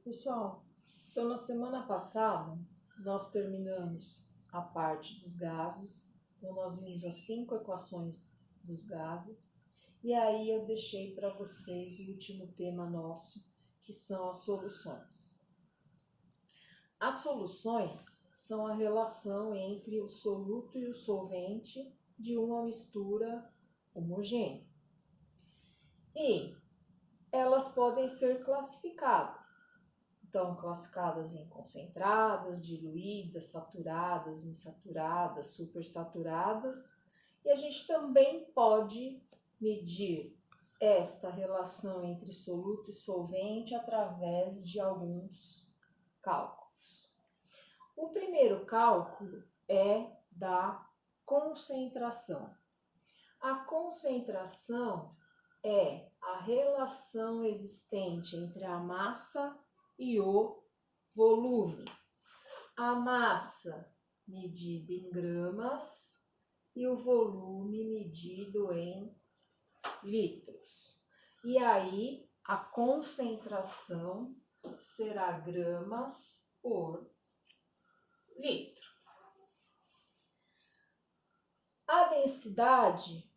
Pessoal, então na semana passada nós terminamos a parte dos gases, então nós vimos as 5 equações dos gases, e aí eu deixei para vocês o último tema nosso, que são as soluções. As soluções são a relação entre o soluto e o solvente de uma mistura homogênea. E elas podem ser classificadas. Então, classificadas em concentradas, diluídas, saturadas, insaturadas, supersaturadas. E a gente também pode medir esta relação entre soluto e solvente através de alguns cálculos. O primeiro cálculo é da concentração. A concentração é a relação existente entre a massa e o volume. A massa medida em gramas e o volume medido em litros. E aí a concentração será gramas por litro. A densidade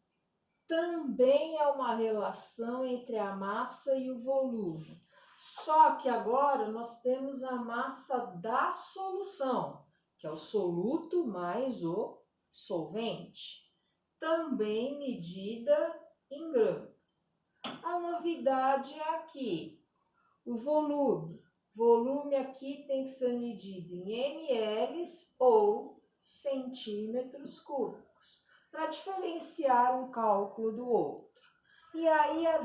também é uma relação entre a massa e o volume. Só que agora nós temos a massa da solução, que é o soluto mais o solvente, também medida em gramas. A novidade é aqui, o volume. Volume aqui tem que ser medido em ml ou centímetros cúbicos, para diferenciar um cálculo do outro. E aí a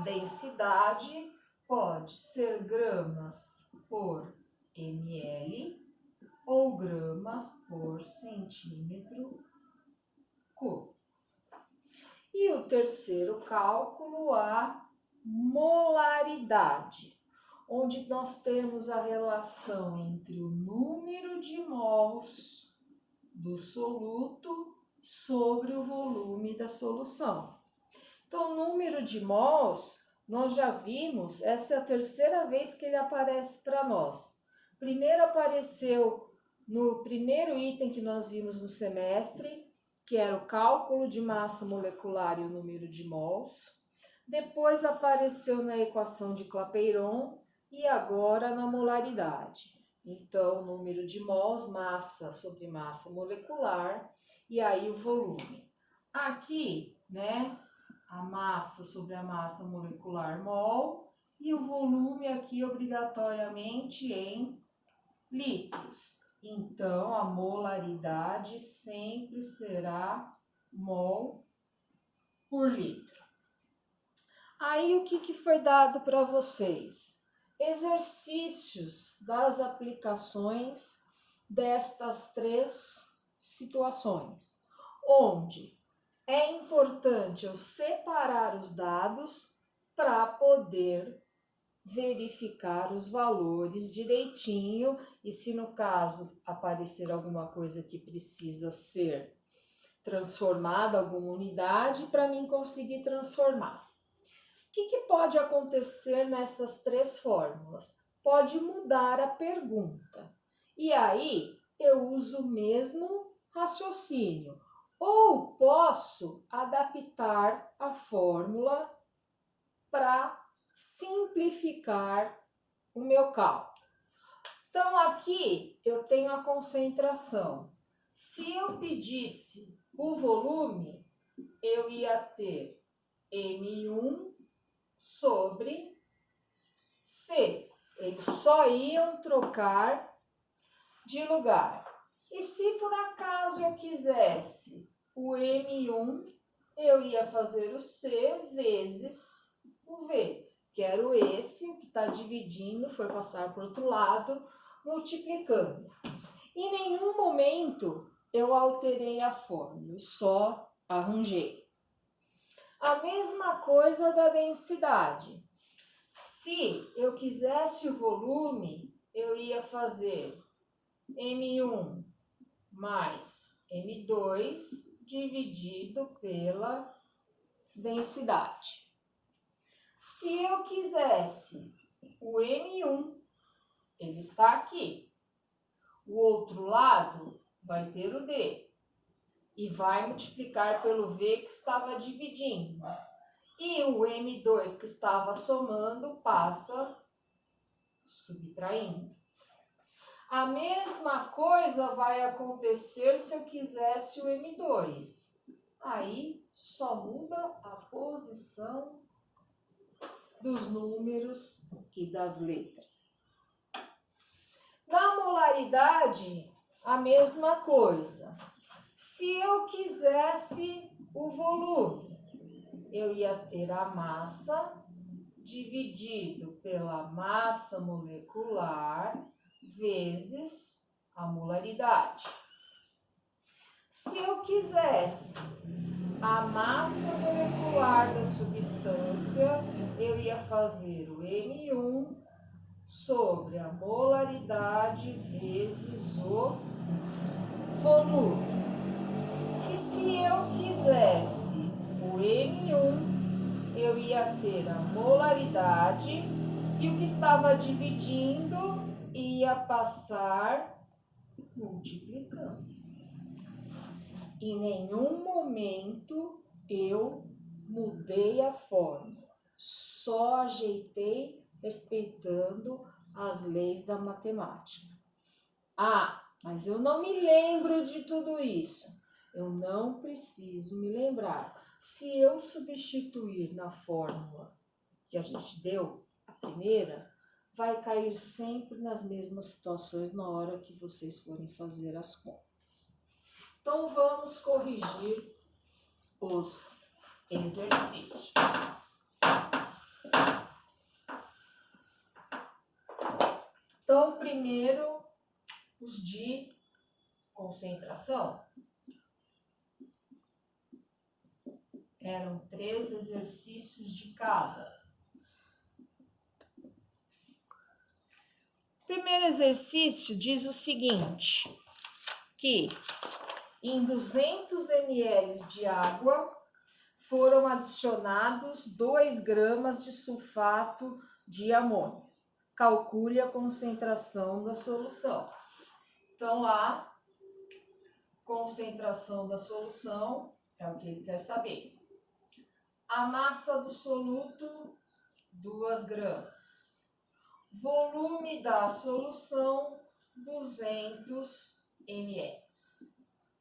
densidade pode ser gramas por ml ou gramas por centímetro cúbico. E o terceiro cálculo, a molaridade, onde nós temos a relação entre o número de mols do soluto sobre o volume da solução. Então, o número de mols, nós já vimos, essa é a terceira vez que ele aparece para nós. Primeiro apareceu no primeiro item que nós vimos no semestre, que era o cálculo de massa molecular e o número de mols. Depois apareceu na equação de Clapeyron e agora na molaridade. Então, número de mols, massa sobre massa molecular, e aí o volume. Aqui, né, a massa sobre a massa molecular mol, e o volume aqui obrigatoriamente em litros. Então, a molaridade sempre será mol por litro. Aí, o que foi dado para vocês? Exercícios das aplicações destas 3 situações, onde é importante eu separar os dados para poder verificar os valores direitinho e se no caso aparecer alguma coisa que precisa ser transformada, alguma unidade, para mim conseguir transformar. O que pode acontecer nessas 3 fórmulas? Pode mudar a pergunta. E aí eu uso o mesmo raciocínio. Ou posso adaptar a fórmula para simplificar o meu cálculo. Então, aqui eu tenho a concentração. Se eu pedisse o volume, eu ia ter M1 sobre C. Eles só iam trocar de lugar. E se por acaso eu quisesse o M1, eu ia fazer o C vezes o V. Quero esse que está dividindo, foi passar para o outro lado, multiplicando. Em nenhum momento eu alterei a fórmula, só arranjei. A mesma coisa da densidade. Se eu quisesse o volume, eu ia fazer M1 mais M2 dividido pela densidade. Se eu quisesse o o M1, ele está aqui. O outro lado vai ter o D e vai multiplicar pelo V que estava dividindo. E o M2 que estava somando passa subtraindo. A mesma coisa vai acontecer se eu quisesse o M2. Aí só muda a posição dos números e das letras. Na molaridade, a mesma coisa. Se eu quisesse o volume, eu ia ter a massa dividido pela massa molecular vezes a molaridade. Se eu quisesse a massa molecular da substância, eu ia fazer o M1 sobre a molaridade vezes o volume. E se eu quisesse o M1, eu ia ter a molaridade e o que estava dividindo ia passar multiplicando. Em nenhum momento eu mudei a fórmula, só ajeitei respeitando as leis da matemática. Ah, mas eu não me lembro de tudo isso. Eu não preciso me lembrar. Se eu substituir na fórmula que a gente deu, a primeira, vai cair sempre nas mesmas situações na hora que vocês forem fazer as contas. Então, vamos corrigir os exercícios. Então, primeiro, os de concentração. Eram 3 exercícios de cada. O primeiro exercício diz o seguinte, que em 200 ml de água foram adicionados 2 gramas de sulfato de amônio. Calcule a concentração da solução. Então, lá, concentração da solução é o que ele quer saber. A massa do soluto, 2 gramas. Volume da solução, 200 ml.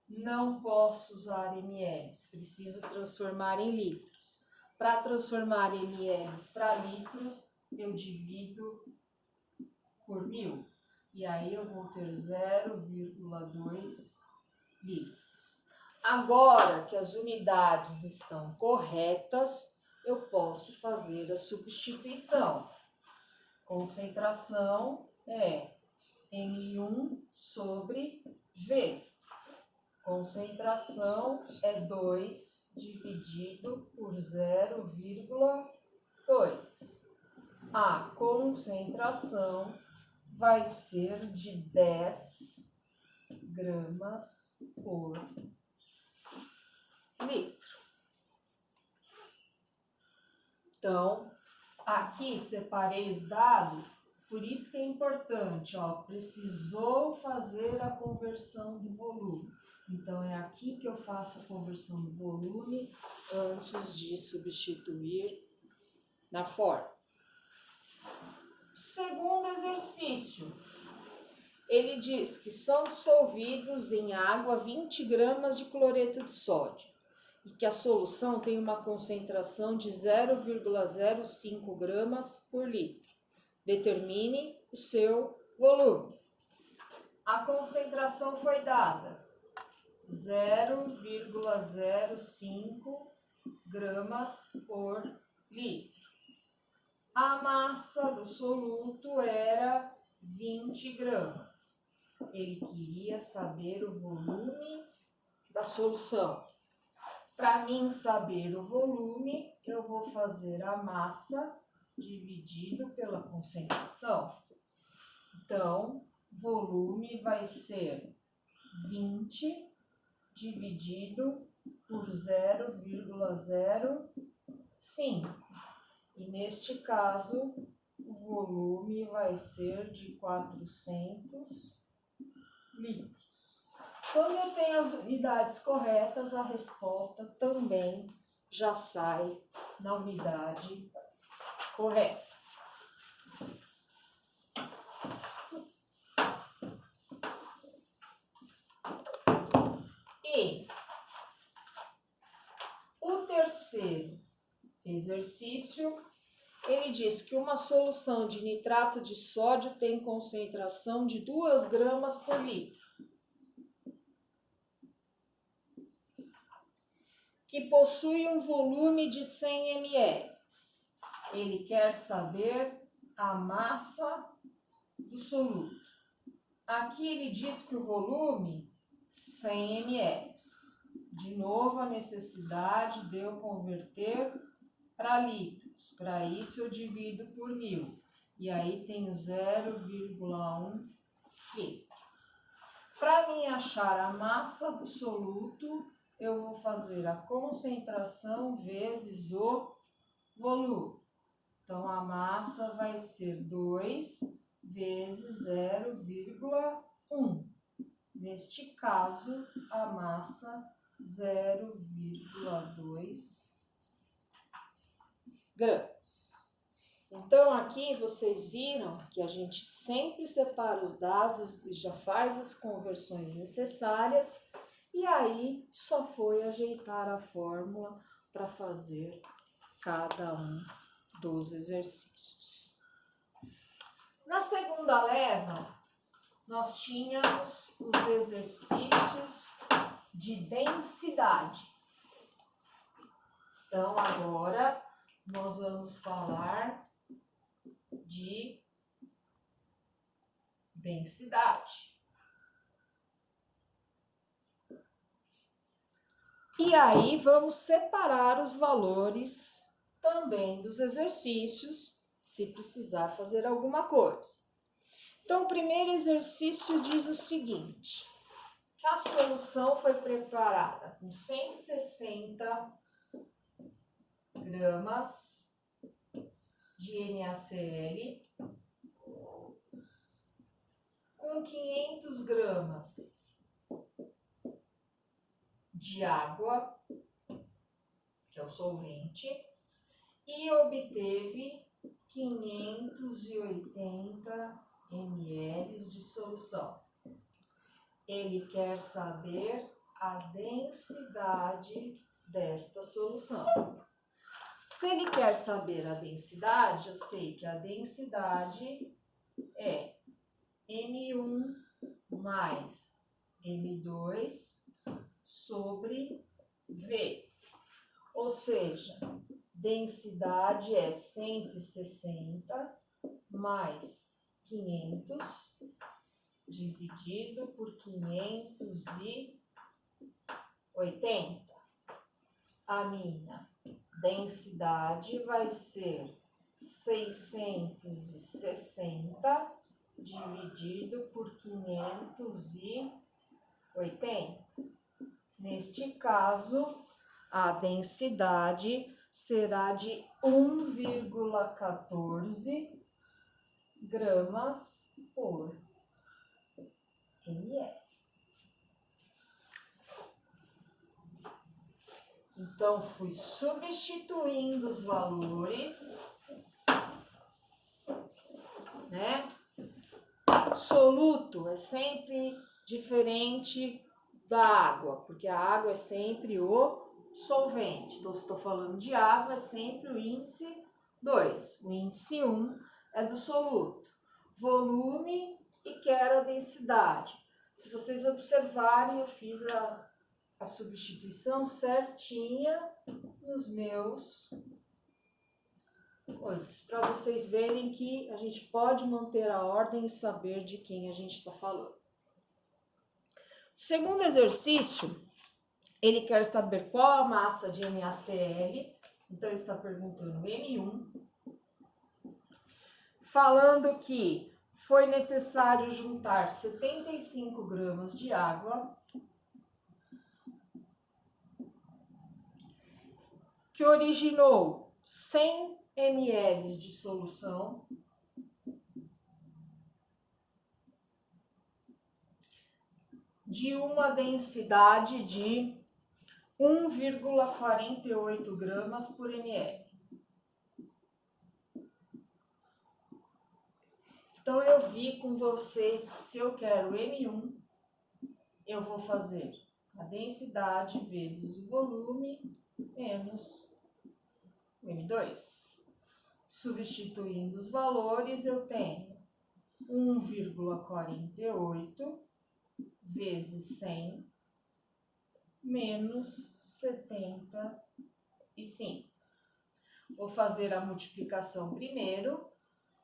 Não posso usar ml, preciso transformar em litros. Para transformar ml para litros, eu divido por 1000. E aí eu vou ter 0,2 litros. Agora que as unidades estão corretas, eu posso fazer a substituição. Concentração é M1 sobre V. Concentração é 2 dividido por 0,2. A concentração vai ser de 10 gramas por litro. Então, aqui separei os dados, por isso que é importante, ó, precisou fazer a conversão do volume. Então, é aqui que eu faço a conversão do volume antes de substituir na fórmula. Segundo exercício, ele diz que são dissolvidos em água 20 gramas de cloreto de sódio e que a solução tem uma concentração de 0,05 gramas por litro. Determine o seu volume. A concentração foi dada 0,05 gramas por litro. A massa do soluto era 20 gramas. Ele queria saber o volume da solução. Para mim saber o volume, eu vou fazer a massa dividido pela concentração. Então, volume vai ser 20 dividido por 0,05. E neste caso, o volume vai ser de 400 litros. Quando eu tenho as unidades corretas, a resposta também já sai na unidade correta. E o terceiro exercício, ele diz que uma solução de nitrato de sódio tem concentração de 2 gramas por litro, que possui um volume de 100 ml. Ele quer saber a massa do soluto. Aqui ele diz que o volume 100 ml. De novo, a necessidade de eu converter para litros. Para isso, eu divido por 1000. E aí, tenho 0,1 litro. Para mim achar a massa do soluto, eu vou fazer a concentração vezes o volume. Então, a massa vai ser 2 vezes 0,1. Neste caso, a massa 0,2 gramas. Então, aqui vocês viram que a gente sempre separa os dados e já faz as conversões necessárias, e aí só foi ajeitar a fórmula para fazer cada um dos exercícios. Na segunda leva, nós tínhamos os exercícios de densidade. Então, agora nós vamos falar de densidade. E aí vamos separar os valores também dos exercícios, se precisar fazer alguma coisa. Então, o primeiro exercício diz o seguinte: que a solução foi preparada com 160 gramas de NaCl, com 500 gramas de água, que é o solvente, e obteve 580 ml de solução. Ele quer saber a densidade desta solução. Se ele quer saber a densidade, eu sei que a densidade é M1 mais M2 sobre V. Ou seja, densidade é 160 mais 500 dividido por 580. A minha densidade vai ser 660 dividido por 580. Neste caso, a densidade será de 1,14 gramas por ml. Então, fui substituindo os valores, né? Soluto é sempre diferente da água, porque a água é sempre o solvente. Então, se estou falando de água, é sempre o índice 2. O índice 1 é do soluto. Volume e quero a densidade. Se vocês observarem, eu fiz a substituição certinha nos meus coisas, para vocês verem que a gente pode manter a ordem e saber de quem a gente está falando. O segundo exercício, ele quer saber qual a massa de NaCl, então ele está perguntando M1, falando que foi necessário juntar 75 gramas de água, que originou 100 ml de solução, de uma densidade de 1,48 gramas por ml. Então, eu vi com vocês que se eu quero M1, eu vou fazer a densidade vezes o volume menos o M2. Substituindo os valores, eu tenho 1,48 vezes 100 menos 75. Vou fazer a multiplicação primeiro.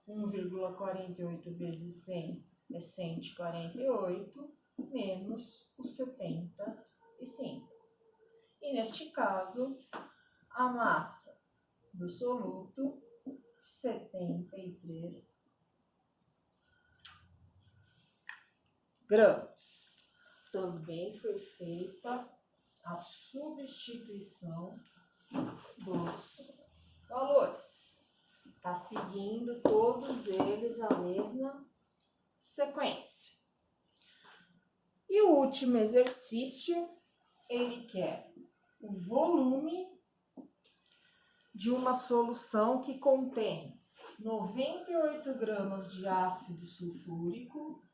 1,48 vezes 100 é 148, menos os 75. E neste caso, a massa do soluto, 73 gramas. Também foi feita a substituição dos valores. Está seguindo todos eles a mesma sequência. E o último exercício, ele quer o volume de uma solução que contém 98 gramas de ácido sulfúrico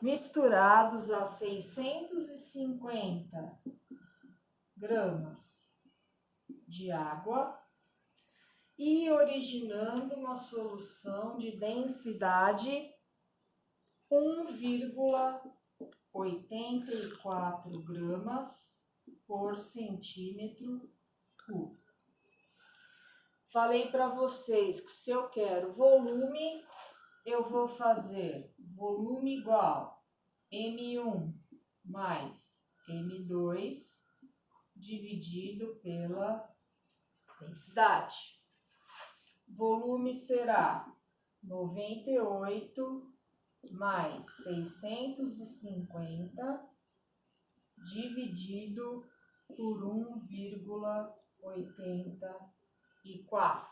misturados a 650 gramas de água e originando uma solução de densidade 1,84 gramas por centímetro cúbico. Falei para vocês que se eu quero volume, eu vou fazer volume igual M1 mais M2 dividido pela densidade. Volume será 98 mais 650 dividido por 1,84.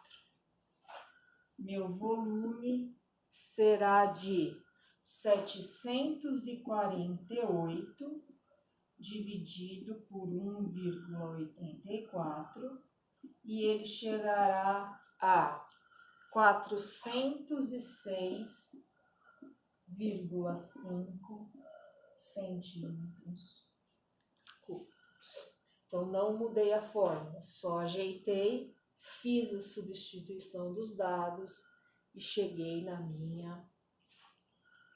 Meu volume será de 748 dividido por 1,84 e ele chegará a 406,5 centímetros cúbicos. Então, não mudei a fórmula, só ajeitei, fiz a substituição dos dados e cheguei na minha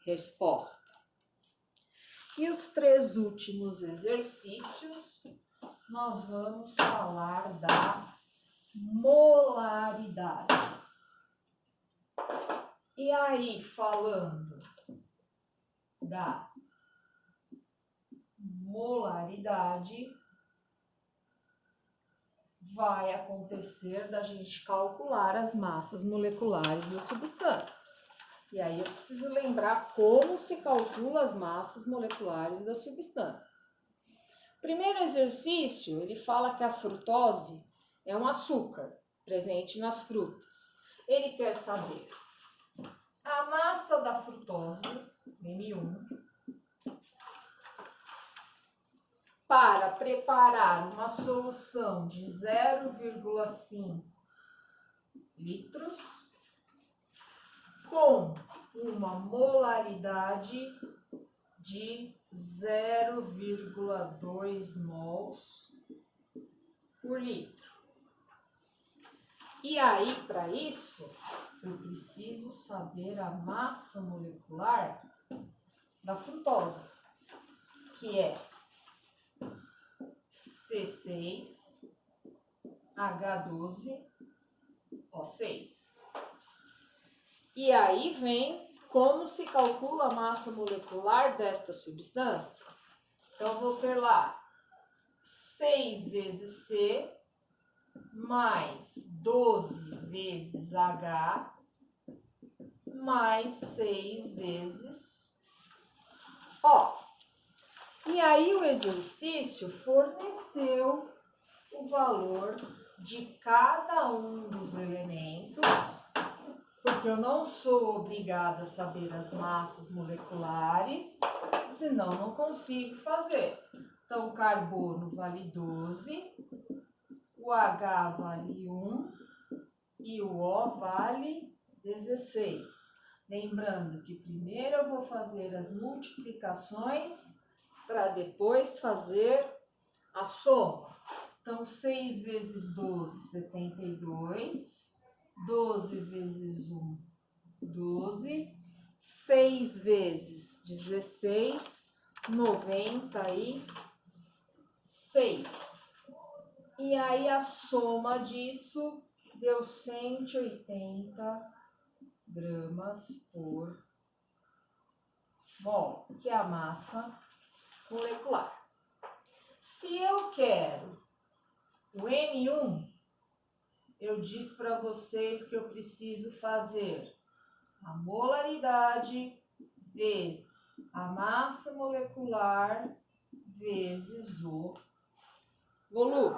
resposta. E os 3 últimos exercícios, nós vamos falar da molaridade. E aí, falando da molaridade, vai acontecer da gente calcular as massas moleculares das substâncias. E aí eu preciso lembrar como se calcula as massas moleculares das substâncias. Primeiro exercício, ele fala que a frutose é um açúcar presente nas frutas. Ele quer saber a massa da frutose, M1, para preparar uma solução de 0,5 litros com uma molaridade de 0,2 mols por litro. E aí, para isso, eu preciso saber a massa molecular da frutose, que é C6H12O6. E aí vem como se calcula a massa molecular desta substância. Então, eu vou ter lá 6 vezes C mais 12 vezes H mais 6 vezes O. E aí o exercício forneceu o valor de cada um dos elementos, porque que eu não sou obrigada a saber as massas moleculares, senão não consigo fazer. Então, o carbono vale 12, o H vale 1 e o O vale 16. Lembrando que primeiro eu vou fazer as multiplicações para depois fazer a soma. Então, 6 vezes 12, 72. 12 vezes 1, 12. 6 vezes 16, 96. E aí a soma disso deu 180 gramas por mol, que é a massa molecular. Se eu quero o M1, eu disse para vocês que eu preciso fazer a molaridade vezes a massa molecular vezes o volume.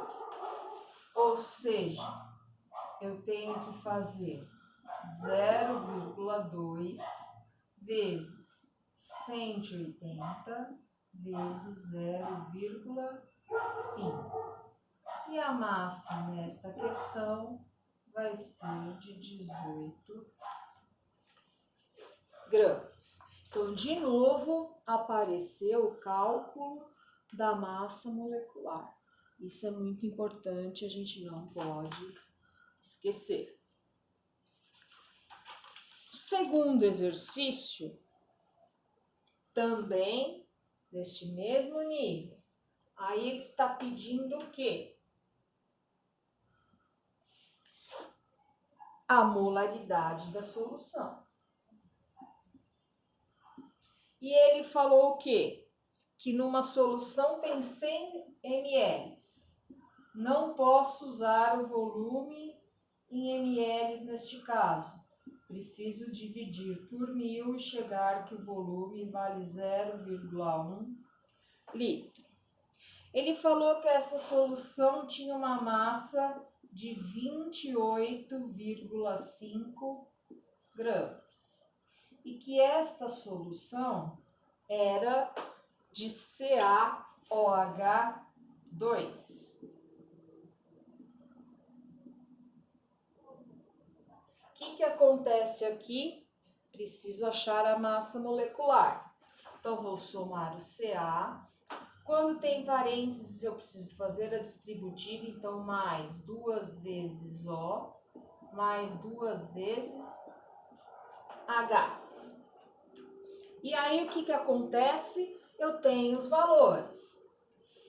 Ou seja, eu tenho que fazer 0,2 vezes 180 vezes 0,5. E a massa nesta questão vai ser de 18 gramas. Então, de novo, apareceu o cálculo da massa molecular. Isso é muito importante, a gente não pode esquecer. O segundo exercício, também neste mesmo nível. Aí ele está pedindo o quê? A molaridade da solução. E ele falou o quê? Que numa solução tem 100 ml. Não posso usar o volume em ml neste caso. Preciso dividir por 1000 e chegar que o volume vale 0,1 litro. Ele falou que essa solução tinha uma massa de 28,5 gramas. E que esta solução era de CaOH2. O que acontece aqui? Preciso achar a massa molecular. Então, vou somar o Ca. Quando tem parênteses, eu preciso fazer a distributiva, então mais 2 vezes O, mais 2 vezes H. E aí, o que acontece? Eu tenho os valores.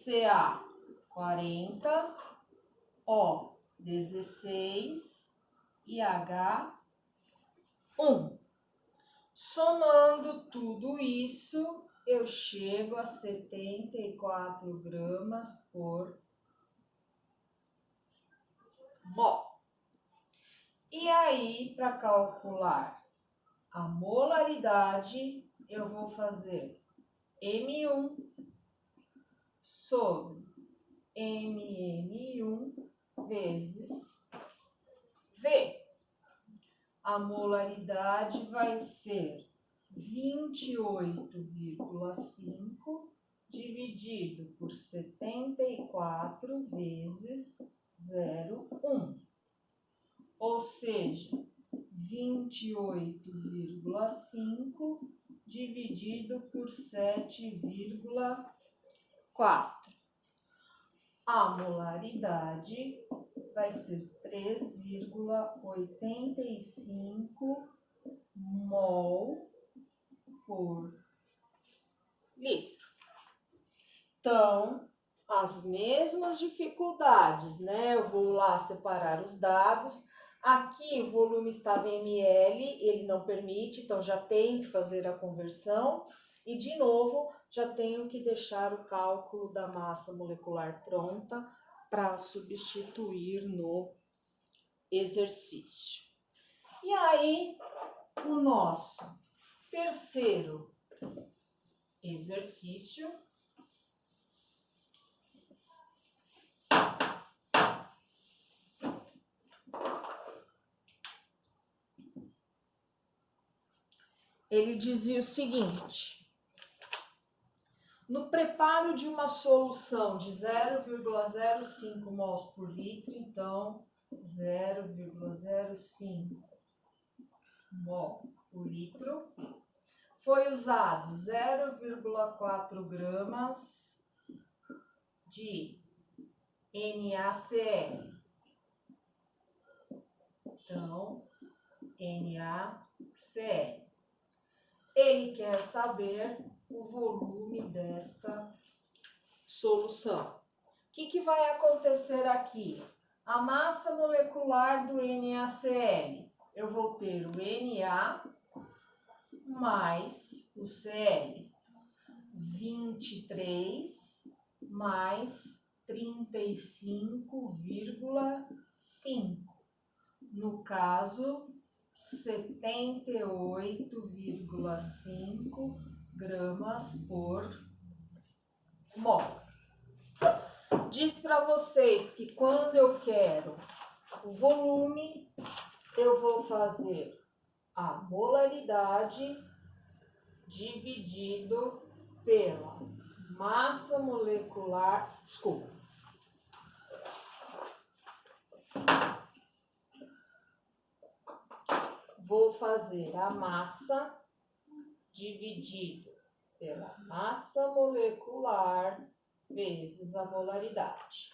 Ca, 40, O, 16 e H, 1. Somando tudo isso, eu chego a 74 gramas por mol. E aí, para calcular a molaridade, eu vou fazer M1 sobre MM1 vezes V. A molaridade vai ser 28,5 dividido por 74 vezes 0,1. Ou seja, 28,5 dividido por 7,4. A molaridade vai ser 3,85 mol por litro. Então, as mesmas dificuldades, né? Eu vou lá separar os dados. Aqui o volume estava em ml, ele não permite, então já tenho que fazer a conversão. E, de novo, já tenho que deixar o cálculo da massa molecular pronta para substituir no exercício. E aí, o nosso terceiro exercício ele dizia o seguinte: no preparo de uma solução de 0,05 mols por litro, então 0,05 mol por litro, foi usado 0,4 gramas de NaCl. Então, NaCl. Ele quer saber o volume desta solução. O que vai acontecer aqui? A massa molecular do NaCl. Eu vou ter o Na mais o Cl. 23 mais 35,5. No caso, 78,5 gramas por mol. Diz para vocês que quando eu quero o volume, eu vou fazer a molaridade dividido pela massa molecular, vou fazer a massa dividido pela massa molecular vezes a molaridade.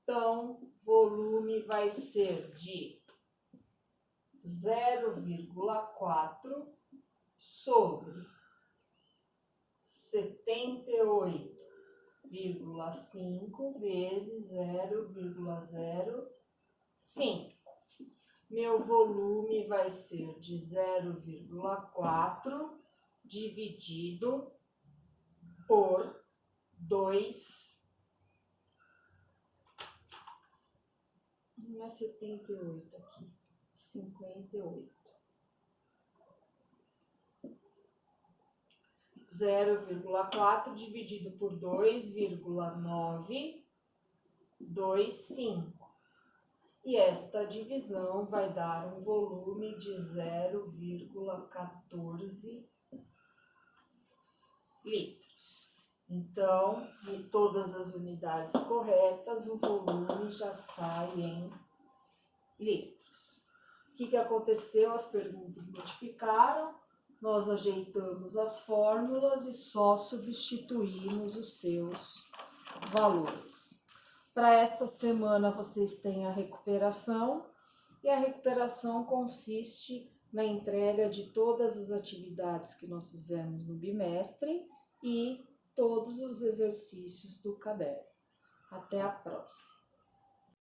Então, volume vai ser de 0,4 sobre 78,5 vezes 0,05. Meu volume vai ser de 0,4 dividido por 2. Não é 78 aqui, 58. 0,4 dividido por 2,925. E esta divisão vai dar um volume de 0,14 litros. Então, de todas as unidades corretas, o volume já sai em litros. O que aconteceu? As perguntas modificaram, nós ajeitamos as fórmulas e só substituímos os seus valores. Para esta semana, vocês têm a recuperação, e a recuperação consiste na entrega de todas as atividades que nós fizemos no bimestre e todos os exercícios do caderno. Até a próxima!